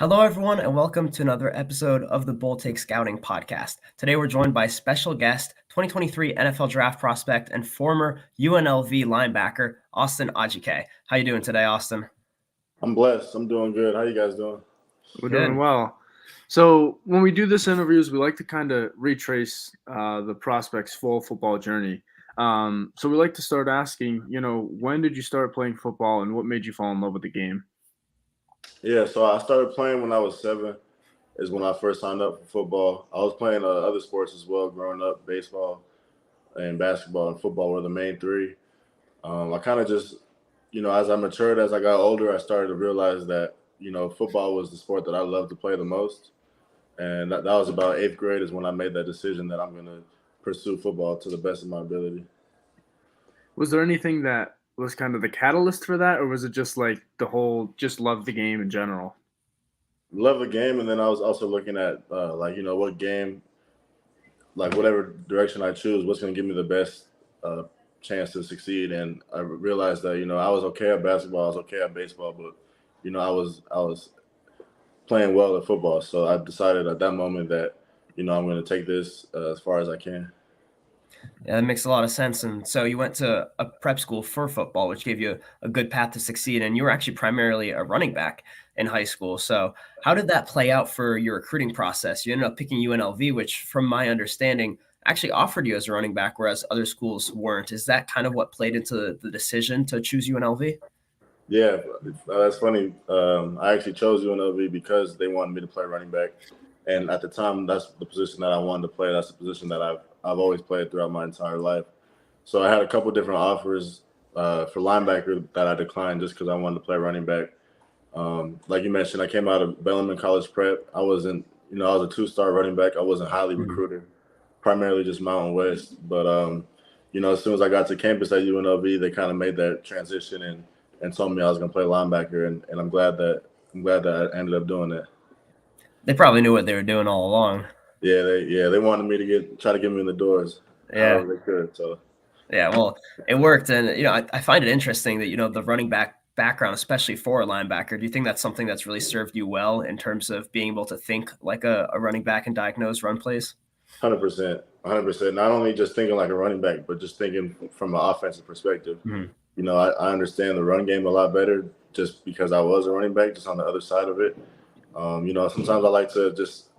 Hello, everyone, and welcome to another episode of the Bull Take Scouting Podcast. Today, we're joined by special guest, 2023 NFL Draft prospect and former UNLV linebacker, Austin Ajiake. How you doing today, Austin? I'm blessed. I'm doing good. How you guys doing? We're doing Good. well. So when we do this interviews, we like to kind of retrace the prospect's full football journey. So we like to start asking, when did you start playing football and what made you fall in love with the game? Yeah, so I started playing when I was 7. Is when I first signed up for football. I was playing other sports as well growing up. Baseball and basketball and football were the main three. I kind of just, as I matured, as I got older, I started to realize that, football was the sport that I loved to play the most. And that was about 8th grade is when I made that decision that I'm going to pursue football to the best of my ability. Was there anything that was kind of the catalyst for that, or was it just like the whole just love the game in general? Love the game, and then I was also looking at what game, like whatever direction I choose, what's going to give me the best chance to succeed. And I realized that I was okay at basketball, I was okay at baseball, but I was playing well at football. So I decided at that moment that I'm going to take this as far as I can. Yeah, that makes a lot of sense. And so you went to a prep school for football, which gave you a good path to succeed. And you were actually primarily a running back in high school. So how did that play out for your recruiting process? You ended up picking UNLV, which, from my understanding, actually offered you as a running back, whereas other schools weren't. Is that kind of what played into the decision to choose UNLV? Yeah, that's funny. I actually chose UNLV because they wanted me to play running back, and at the time, that's the position that I wanted to play. That's the position that I've always played throughout my entire life. So I had a couple different offers for linebacker that I declined just because I wanted to play running back. Like you mentioned, I came out of Bellarmine College Prep. I wasn't, I was a 2-star running back. I wasn't highly recruited, primarily just Mountain West. But as soon as I got to campus at UNLV, they kind of made that transition and told me I was going to play linebacker, and I'm glad that I ended up doing that. They probably knew what they were doing all along. Yeah, they wanted me to try to get me in the doors, however they could. So yeah, well, it worked, and I find it interesting that the running back background, especially for a linebacker. Do you think that's something that's really served you well in terms of being able to think like a running back and diagnose run plays? 100%, 100%. Not only just thinking like a running back, but just thinking from an offensive perspective. I understand the run game a lot better just because I was a running back, just on the other side of it. Sometimes I like to just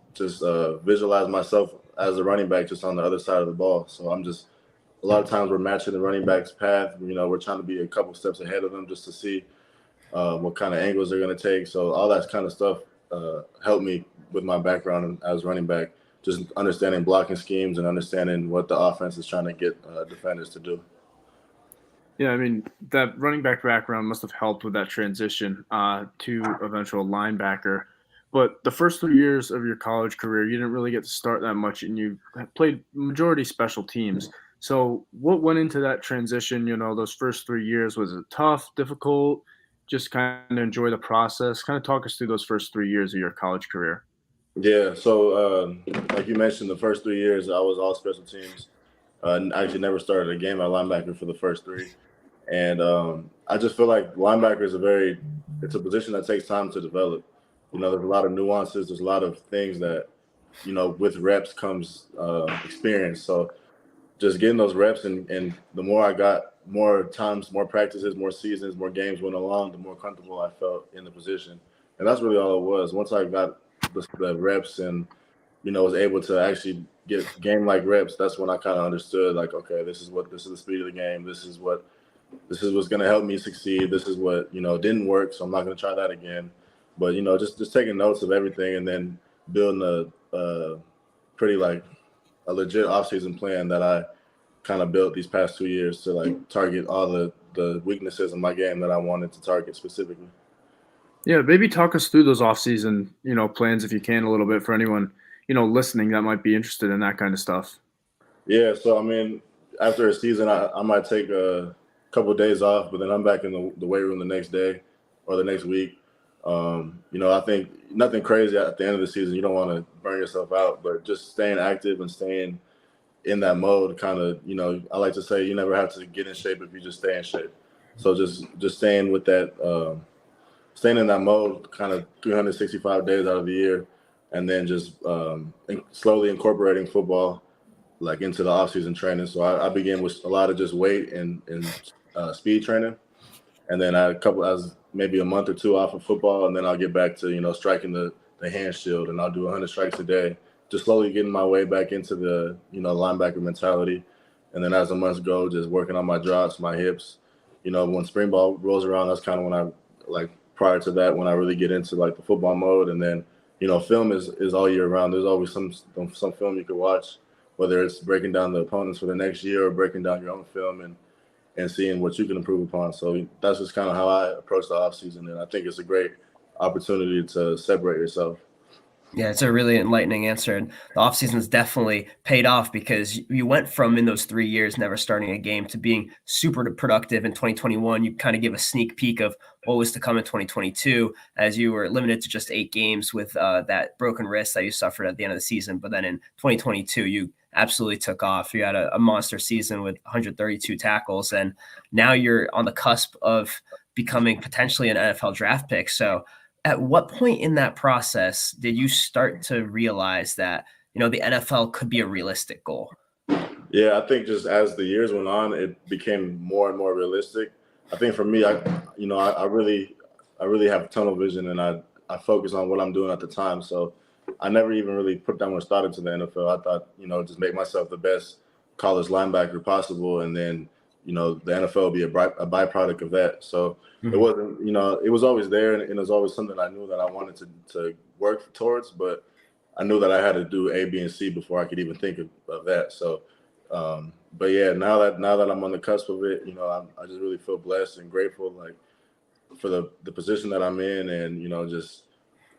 visualize myself as a running back just on the other side of the ball. So I'm just a lot of times we're matching the running back's path. We're trying to be a couple steps ahead of them just to see what kind of angles they're going to take. So all that kind of stuff helped me with my background as running back, just understanding blocking schemes and understanding what the offense is trying to get defenders to do. Yeah, I mean, that running back background must have helped with that transition to eventual linebacker. But the first 3 years of your college career, you didn't really get to start that much, and you played majority special teams. So what went into that transition, those first 3 years? Was it tough, difficult? Just kind of enjoy the process? Kind of talk us through those first 3 years of your college career. Yeah, so like you mentioned, the first 3 years I was all special teams. I actually never started a game at linebacker for the first 3. And I just feel like linebacker is it's a position that takes time to develop. There's a lot of nuances. There's a lot of things that, with reps comes experience. So just getting those reps and the more I got, more times, more practices, more seasons, more games went along, the more comfortable I felt in the position. And that's really all it was. Once I got the reps and, was able to actually get game-like reps, that's when I kind of understood, like, okay, this is the speed of the game. This is what's going to help me succeed. This is what, didn't work, so I'm not going to try that again. But, just taking notes of everything and then building a pretty, like, a legit offseason plan that I kind of built these past 2 years to, like, target all the weaknesses in my game that I wanted to target specifically. Yeah, maybe talk us through those off-season, plans if you can a little bit for anyone, listening that might be interested in that kind of stuff. Yeah, so, I mean, after a season, I might take a couple of days off, but then I'm back in the weight room the next day or the next week. I think nothing crazy at the end of the season. You don't want to burn yourself out, but just staying active and staying in that mode kind of, I like to say you never have to get in shape if you just stay in shape. So just staying with that staying in that mode kind of 365 days out of the year, and then just slowly incorporating football like into the off-season training. So I began with a lot of just weight and speed training, and then I was maybe a month or two off of football, and then I'll get back to striking the hand shield, and I'll do 100 strikes a day, just slowly getting my way back into the linebacker mentality. And then as the months go, just working on my drops, my hips. When spring ball rolls around, that's kind of when I like prior to that when I really get into like the football mode. And then film is all year round. There's always some film you could watch, whether it's breaking down the opponents for the next year or breaking down your own film and seeing what you can improve upon. So that's just kind of how I approach the off season, and I think it's a great opportunity to separate yourself. Yeah, it's a really enlightening answer. And the offseason has definitely paid off because you went from in those 3 years never starting a game to being super productive in 2021. You kind of give a sneak peek of what was to come in 2022 as you were limited to just 8 games with that broken wrist that you suffered at the end of the season. But then in 2022, you absolutely took off. You had a monster season with 132 tackles, and now you're on the cusp of becoming potentially an NFL draft pick. So at what point in that process did you start to realize that, the NFL could be a realistic goal? Yeah, I think just as the years went on, it became more and more realistic. I think for me, I really have tunnel vision, and I focus on what I'm doing at the time. So I never even really put that much thought into the NFL. I thought, just make myself the best college linebacker possible, and then, the NFL would be a byproduct of that. So it wasn't, it was always there, and it was always something I knew that I wanted to work towards, but I knew that I had to do A, B, and C before I could even think of that. So, but yeah, now that I'm on the cusp of it, I just really feel blessed and grateful, like for the position that I'm in, and just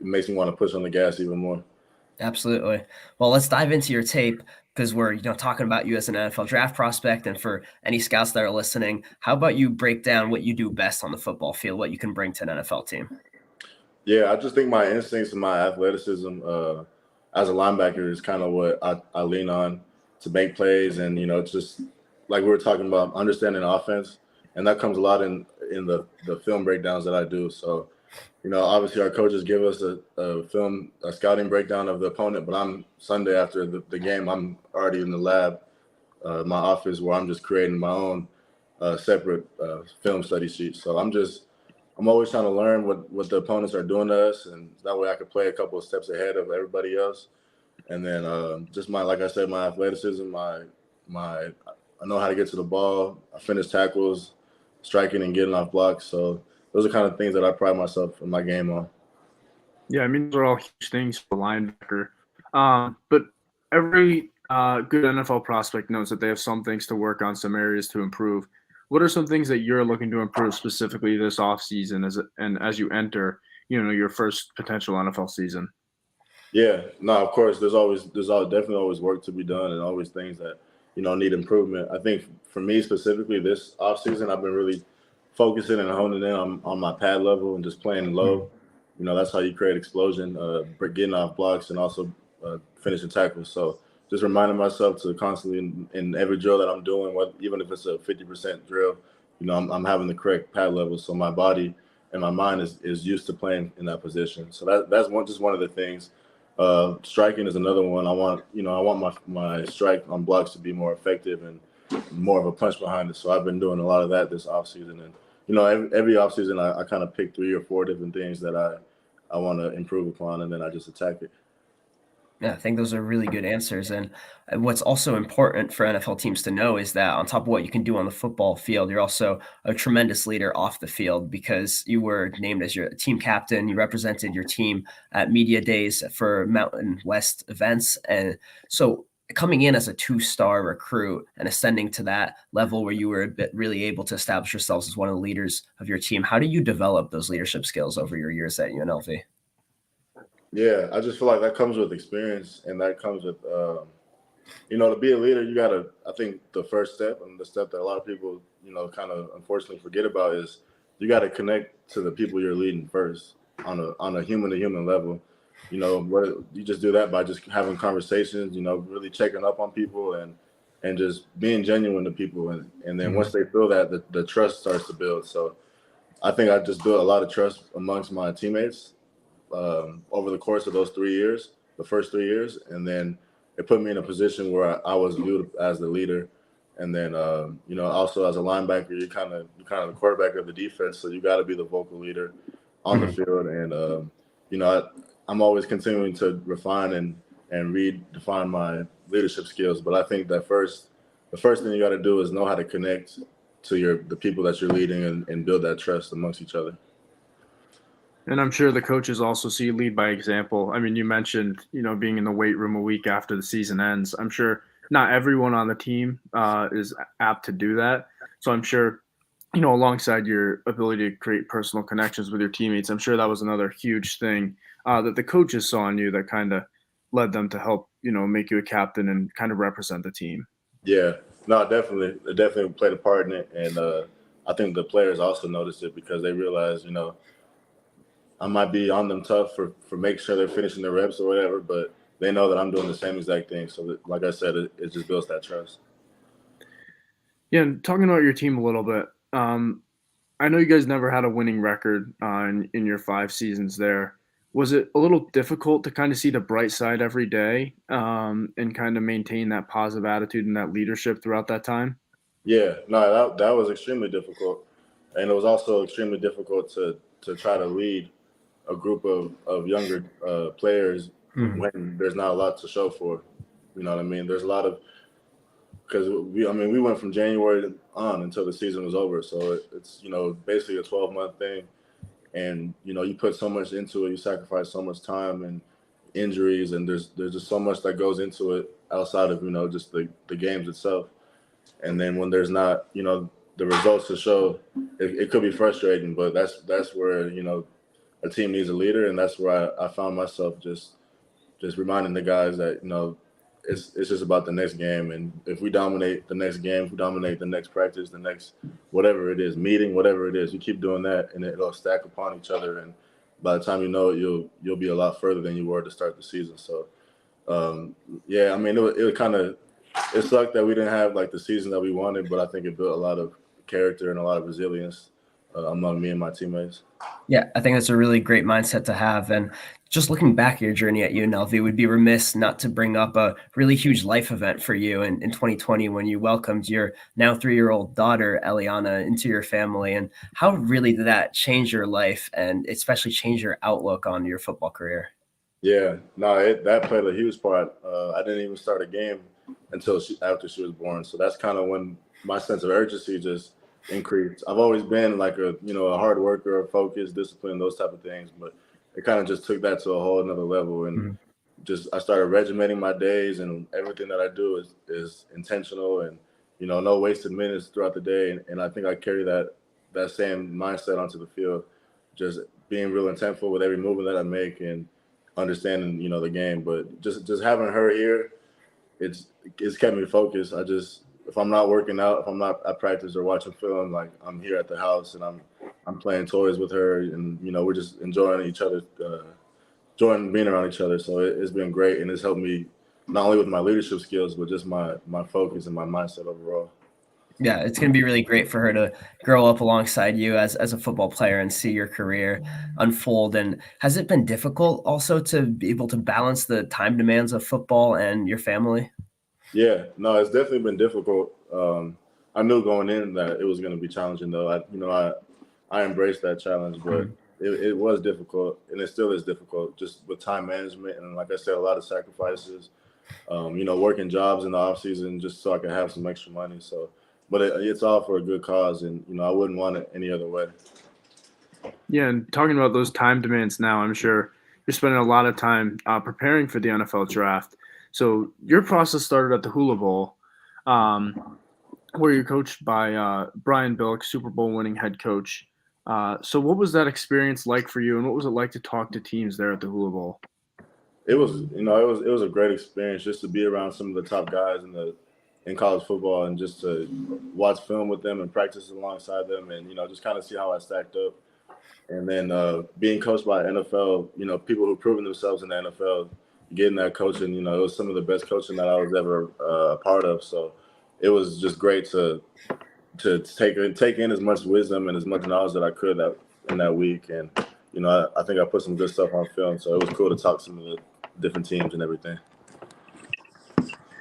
it makes me want to push on the gas even more. Absolutely. Well, let's dive into your tape because we're talking about you as an NFL draft prospect, and for any scouts that are listening, how about you break down what you do best on the football field, what you can bring to an NFL team? Yeah, I just think my instincts and my athleticism as a linebacker is kind of what I lean on to make plays, and it's just like we were talking about understanding offense, and that comes a lot in the film breakdowns that I do. So obviously our coaches give us a scouting breakdown of the opponent, but I'm Sunday after the game, I'm already in the lab, my office, where I'm just creating my own separate film study sheet. So I'm always trying to learn what the opponents are doing to us, and that way I could play a couple of steps ahead of everybody else. And then just like I said, my athleticism, I know how to get to the ball. I finish tackles, striking and getting off blocks. So those are kind of things that I pride myself in my game on. Yeah, I mean, those are all huge things for a linebacker. But every good NFL prospect knows that they have some things to work on, some areas to improve. What are some things that you're looking to improve specifically this offseason as you enter, your first potential NFL season? Yeah, no, of course, there's definitely always work to be done, and always things that need improvement. I think for me specifically this offseason, I've been really focusing and honing in on my pad level and just playing low. That's how you create explosion, getting off blocks, and also finishing tackles. So just reminding myself to constantly in every drill that I'm doing, even if it's a 50% drill, I'm having the correct pad level, so my body and my mind is used to playing in that position. So that's one of the things. Striking is another one. I want my strike on blocks to be more effective and more of a punch behind it. So I've been doing a lot of that this offseason. And every offseason I kind of pick 3 or 4 different things that I want to improve upon, and then I just attack it. Yeah, I think those are really good answers. And what's also important for NFL teams to know is that on top of what you can do on the football field, you're also a tremendous leader off the field because you were named as your team captain. You represented your team at media days for Mountain West events. And so coming in as a 2-star recruit and ascending to that level where you were really able to establish yourselves as one of the leaders of your team, how do you develop those leadership skills over your years at UNLV? Yeah, I just feel like that comes with experience, and that comes with, to be a leader, you got to, I think the first step, and the step that a lot of people, kind of unfortunately forget about, is you got to connect to the people you're leading first on a human to human level. You just do that by just having conversations, really checking up on people and just being genuine to people. And then once they feel that, the trust starts to build. So I think I just built a lot of trust amongst my teammates over the course of those 3 years, the first 3 years, and then it put me in a position where I was viewed as the leader. And then, also as a linebacker, you're kind of the quarterback of the defense, so you got to be the vocal leader on the field. And I'm always continuing to refine and redefine my leadership skills. But I think that the first thing you got to do is know how to connect to the people that you're leading and build that trust amongst each other. And I'm sure the coaches also see you lead by example. I mean, you mentioned, being in the weight room a week after the season ends. I'm sure not everyone on the team is apt to do that. So I'm sure, alongside your ability to create personal connections with your teammates, I'm sure that was another huge thing that the coaches saw in you that kind of led them to help, make you a captain and kind of represent the team. Yeah, no, definitely, it definitely played a part in it, and I think the players also noticed it because they realized, I might be on them tough for making sure they're finishing their reps or whatever, but they know that I'm doing the same exact thing. So, like I said, it just builds that trust. Yeah, and talking about your team a little bit, I know you guys never had a winning record in your 5 seasons there. Was it a little difficult to kind of see the bright side every day and kind of maintain that positive attitude and that leadership throughout that time? Yeah, no, that was extremely difficult, and it was also extremely difficult to try to lead a group of younger players Mhm. when there's not a lot to show for. You know what I mean? There's a lot of because we went from January on until the season was over, so it's basically a 12-month thing, and you put so much into it, you sacrifice so much time and injuries, and there's just so much that goes into it outside of just the games itself. And then when there's not the results to show, it could be frustrating, but that's where a team needs a leader, and that's where I found myself just reminding the guys that it's just about the next game, and if we dominate the next game, if we dominate the next practice, the next whatever it is, meeting, whatever it is, you keep doing that, and it'll stack upon each other, and by the time you know it, you'll be a lot further than you were to start the season. So yeah, I mean it kind of it sucked that we didn't have like the season that we wanted, but I think it built a lot of character and a lot of resilience among me and my teammates. Yeah, I think that's a really great mindset to have. And just looking back at your journey at UNLV, would be remiss not to bring up a really huge life event for you in 2020 when you welcomed your now 3-year-old daughter, Eliana, into your family. And how really did that change your life and especially change your outlook on your football career? Yeah, no, that played a huge part. I didn't even start a game until after she was born, so that's kind of when my sense of urgency just increased. I've always been like a hard worker, a focused, disciplined, those type of things, but it kind of just took that to a whole another level, and Mhm. just I started regimenting my days, and everything that I do is intentional, and no wasted minutes throughout the day, and I think I carry that same mindset onto the field, just being real intentful with every movement that I make and understanding the game. But just having her here, it's kept me focused. I just if I'm not working out, if I'm not at practice or watching film, like I'm here at the house and I'm playing toys with her, and we're just enjoying each other, enjoying being around each other. So it's been great, and it's helped me not only with my leadership skills, but just my focus and my mindset overall. Yeah, it's going to be really great for her to grow up alongside you as a football player and see your career unfold. And has it been difficult also to be able to balance the time demands of football and your family? Yeah, no, it's definitely been difficult. I knew going in that it was going to be challenging, though. I embraced that challenge, but Mhm. it was difficult, and it still is difficult, just with time management and, like I said, a lot of sacrifices. Working jobs in the off season just so I can have some extra money. So, but it's all for a good cause, and I wouldn't want it any other way. Yeah, and talking about those time demands now, I'm sure you're spending a lot of time preparing for the NFL draft. So your process started at the Hula Bowl, where you're coached by Brian Billick, Super Bowl winning head coach. So what was that experience like for you, and what was it like to talk to teams there at the Hula Bowl? It was, it was a great experience just to be around some of the top guys in college football, and just to watch film with them and practice alongside them, and just kind of see how I stacked up. And then being coached by NFL, people who've proven themselves in the NFL, getting that coaching, it was some of the best coaching that I was ever a part of. So it was just great to take in as much wisdom and as much knowledge that I could in that week. And I think I put some good stuff on film, so it was cool to talk to some of the different teams and everything.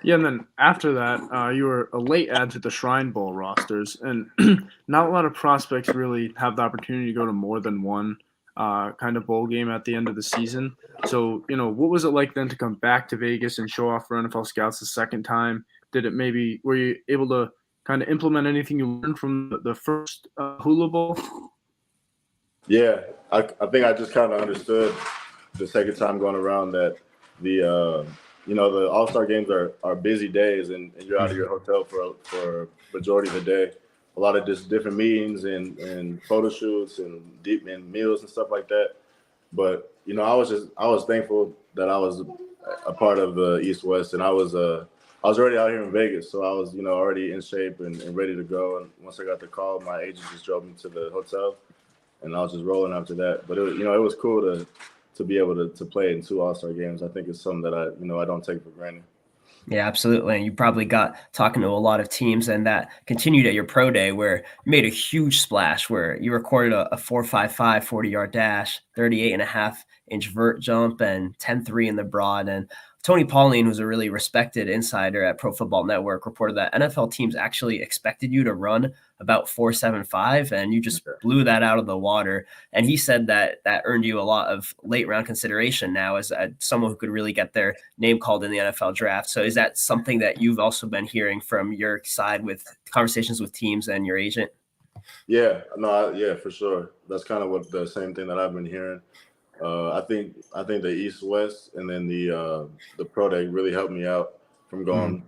Yeah, and then after that, you were a late add to the Shrine Bowl rosters, and not a lot of prospects really have the opportunity to go to more than one kind of bowl game at the end of the season. So, what was it like then to come back to Vegas and show off for NFL scouts the second time? Were you able to kind of implement anything you learned from the first Hula Bowl? Yeah, I think I just kind of understood the second time going around that the All-Star games are busy days, and you're out of your hotel for majority of the day. A lot of just different meetings and photo shoots and deep and meals and stuff like that. But I was thankful that I was a part of the East West, and I was already out here in Vegas, so I was already in shape and ready to go. And once I got the call, my agent just drove me to the hotel, and I was just rolling after that. But it was cool to be able to play in 2 All-Star games. I think it's something that I don't take for granted. Yeah, absolutely. And you probably got talking to a lot of teams, and that continued at your pro day where you made a huge splash where you recorded a 4.55 40-yard dash, 38.5-inch vert jump, and 10.3 in the broad. And Tony Pauline, who's a really respected insider at Pro Football Network, reported that NFL teams actually expected you to run about 4.75, and you just blew that out of the water. And he said that earned you a lot of late round consideration now as someone who could really get their name called in the NFL draft. So is that something that you've also been hearing from your side with conversations with teams and your agent? Yeah, no, yeah, for sure. That's kind of the same thing that I've been hearing. I think the East West and then the pro day really helped me out from going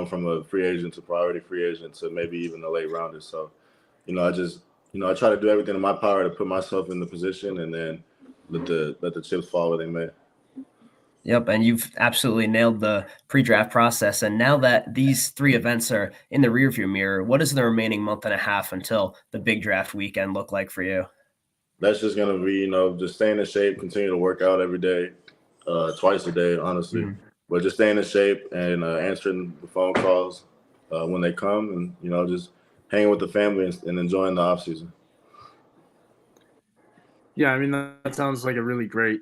from a free agent to priority free agent to maybe even a late rounder. So, I try to do everything in my power to put myself in the position and then let the chips fall where they may. Yep, and you've absolutely nailed the pre-draft process. And now that these 3 events are in the rearview mirror, what does the remaining month and a half until the big draft weekend look like for you? That's just gonna be, just staying in shape, continue to work out every day, twice a day, honestly. Mm-hmm. But just staying in shape and answering the phone calls when they come, and just hanging with the family and enjoying the off season. Yeah, I mean that sounds like a really great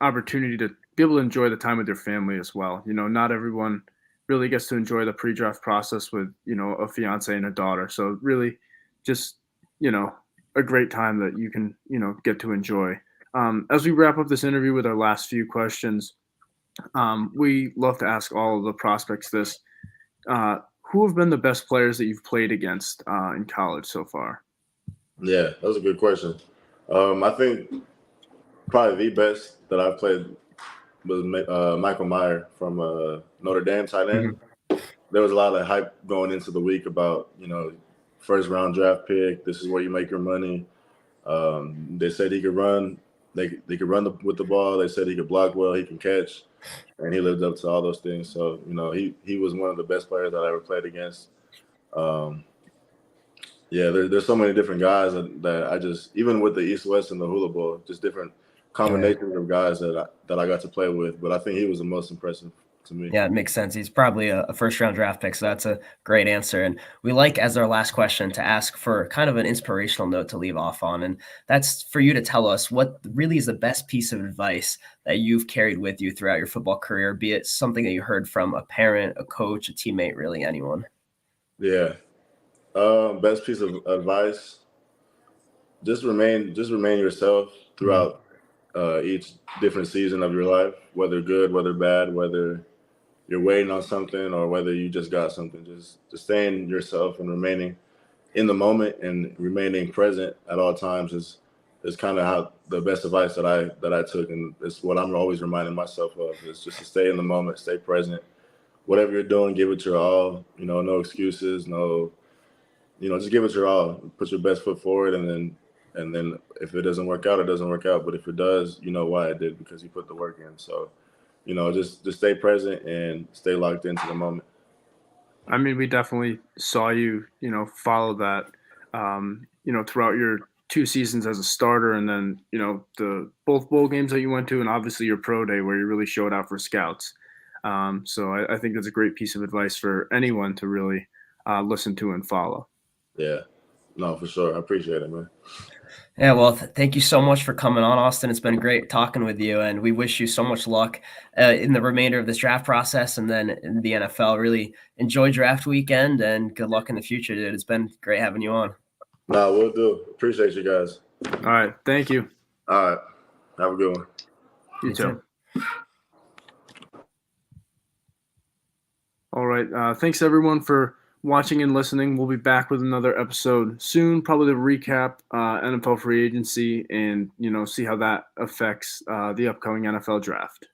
opportunity to be able to enjoy the time with your family as well. Not everyone really gets to enjoy the pre-draft process with a fiance and a daughter. So really, just a great time that you can get to enjoy. As we wrap up this interview with our last few questions, we love to ask all of the prospects this: who have been the best players that you've played against in college so far? Yeah, that was a good question. I think probably the best that I've played was Michael Meyer from Notre Dame tight end. Mm-hmm. There was a lot of hype going into the week about, first round draft pick. This is where you make your money. They said he could run. They could run with the ball. They said he could block well. He can catch, and he lived up to all those things. So he was one of the best players that I ever played against. Yeah, there's so many different guys that I just, even with the East West and the Hula Bowl, just different combinations of guys that I got to play with. But I think he was the most impressive to me. Yeah, it makes sense. He's probably a first-round draft pick, so that's a great answer. And we like, as our last question, to ask for kind of an inspirational note to leave off on. And that's for you to tell us what really is the best piece of advice that you've carried with you throughout your football career, be it something that you heard from a parent, a coach, a teammate, really anyone. Yeah. Best piece of advice: just remain yourself throughout each different season of your life, whether good, whether bad, whether you're waiting on something or whether you just got something. Just staying yourself and remaining in the moment and remaining present at all times is kind of how the best advice that I took, and it's what I'm always reminding myself of, is just to stay in the moment, stay present. Whatever you're doing, give it your all. No excuses, no. Just give it your all. Put your best foot forward, and then if it doesn't work out, it doesn't work out. But if it does, you know why it did, because you put the work in. So, just stay present and stay locked into the moment. I mean, we definitely saw you, follow that, throughout your 2 seasons as a starter, and then, the both bowl games that you went to, and obviously your pro day where you really showed out for scouts. So I think that's a great piece of advice for anyone to really listen to and follow. Yeah. No, for sure. I appreciate it, man. Yeah, well, thank you so much for coming on, Austin. It's been great talking with you, and we wish you so much luck in the remainder of this draft process and then in the NFL. Really enjoy draft weekend, and good luck in the future, dude. It's been great having you on. Nah, we'll do. Appreciate you guys. All right. Thank you. All right. Have a good one. You You too. too. All right. Thanks everyone for watching and listening. We'll be back with another episode soon, probably to recap NFL free agency and see how that affects the upcoming NFL draft.